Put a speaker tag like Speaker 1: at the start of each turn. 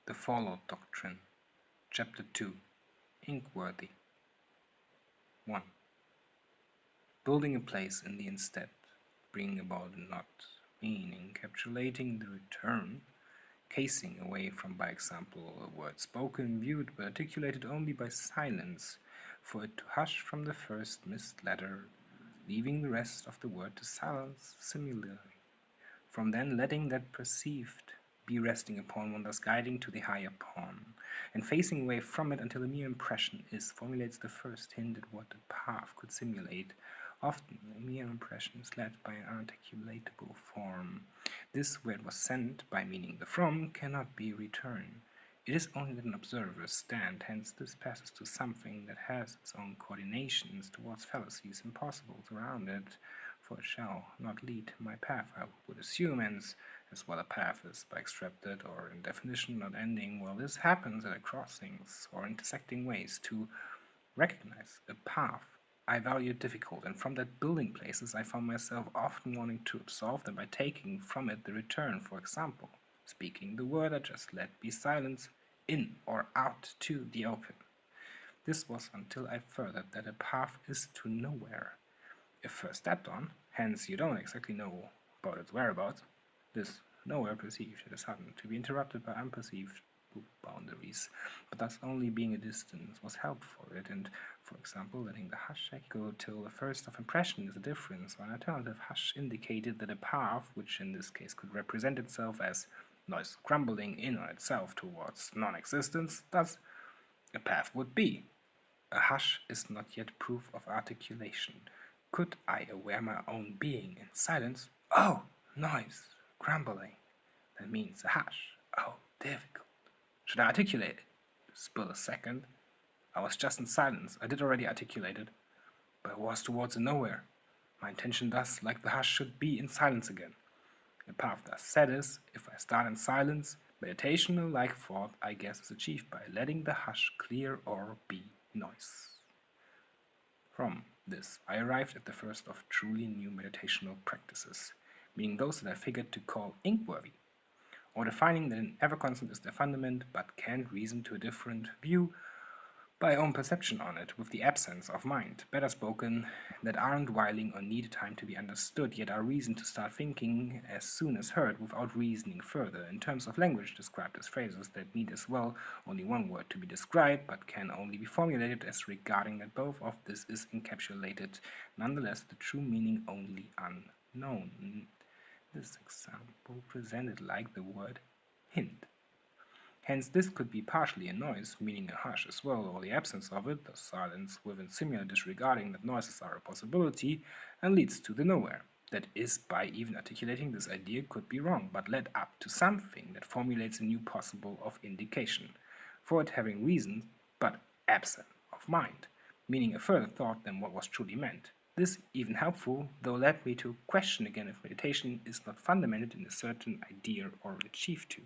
Speaker 1: The Fallout Doctrine, Chapter 2, Inkworthy. 1. Building a place in the instead, bringing about a not, meaning encapsulating the return, casing away from, by example, a word spoken, viewed, but articulated only by silence, for it to hush from the first missed letter, leaving the rest of the word to silence similarly. From then letting that perceived be resting upon one, thus guiding to the higher upon, and facing away from it until a mere impression formulates the first hint at what the path could simulate. Often a mere impression is led by an unarticulatable form. This where it was sent, by meaning the from, cannot be returned. It is only that an observer stand, hence this passes to something that has its own coordinations towards fallacies impossible around it, for it shall not lead my path, I would assume, hence as well a path is by extracted or in definition not ending. Well, this happens at crossings or intersecting ways. To recognize a path I value difficult, and from that building places I found myself often wanting to absolve them by taking from it the return, for example, speaking the word I just let be silence, in or out to the open. This was until I furthered that a path is to nowhere. If first stepped on, hence you don't exactly know about its whereabouts, this nowhere perceived it is sudden, to be interrupted by unperceived boundaries, but thus only being a distance was help for it, and, for example, letting the hush echo till the first of impression is a difference, or an alternative hush indicated that a path, which in this case could represent itself as noise crumbling in on itself towards non-existence, thus a path would be. A hush is not yet proof of articulation. Could I aware my own being in silence? Oh, noise, grumbling. That means a hush. Oh, difficult. Should I articulate it? Spill a second. I was just in silence. I did already articulate it, but it was towards a nowhere. My intention thus, like the hush, should be in silence again. The path thus set is, if I start in silence, meditational-like thought, I guess, is achieved by letting the hush clear or be noise. From this, I arrived at the first of truly new meditational practices, meaning those that I figured to call Inkworthy, or defining that an ever-constant is their fundament, but can't reason to a different view by own perception on it, with the absence of mind, better spoken, that aren't whiling or need time to be understood, yet are reason to start thinking as soon as heard, without reasoning further, in terms of language described as phrases that need as well only one word to be described, but can only be formulated as regarding that both of this is encapsulated, nonetheless the true meaning only unknown. This example presented like the word hint. Hence this could be partially a noise, meaning a hush as well, or the absence of it, thus silence within similar disregarding that noises are a possibility, and leads to the nowhere. That is, by even articulating this idea could be wrong, but led up to something that formulates a new possible of indication, for it having reason, but absent of mind, meaning a further thought than what was truly meant. This even helpful, though led me to question again if meditation is not fundamented in a certain idea or achieved to.